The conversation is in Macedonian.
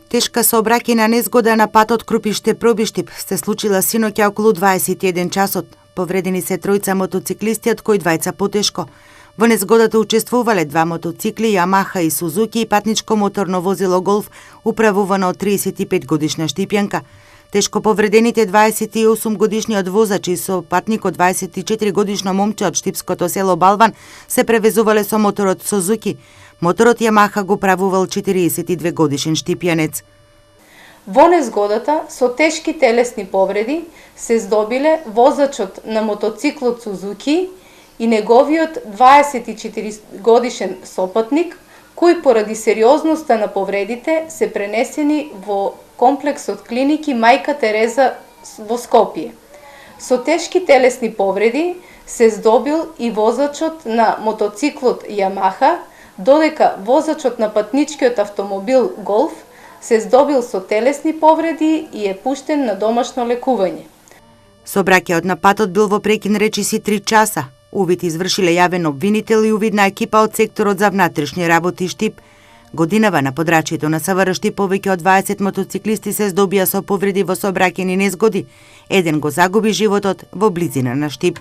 Тешка сообраќајна незгода на патот Крупиште-Пробиштип се случила синоќа околу 21 часот. Повредени се тројца мотоциклисти, од кои двајца потешко. Во незгодата учествувале два мотоцикли, Ямаха и Сузуки, и патничко моторно возило Голф, управувано од 35 годишна Штипјанка. Тешко повредените 28 годишниот возач и со патникот 24 годишно момче од штипското село Балван се превезувале со моторот Сузуки. Моторот Ямаха го правувал 42 годишен штипјанец. Во незгодата со тешки телесни повреди се здобиле возачот на мотоциклот Сузуки и неговиот 24 годишен сопатник, кои поради сериозноста на повредите се пренесени во комплексот клиники Мајка Тереза во Скопје. Со тешки телесни повреди се здобил и возачот на мотоциклот Ямаха, додека возачот на патничкиот автомобил Голф се здобил со телесни повреди и е пуштен на домашно лекување. Сообраќајот на патот бил во прекин речиси 3 часа. Увид извршиле јавен обвинител и увидна екипа од секторот за внатрешни работи Штип. Годинава на подрачјето на СВР Штип повеќе од 20 мотоциклисти се здобија со повреди во сообраќајни незгоди. Еден го загуби животот во близина на Штип.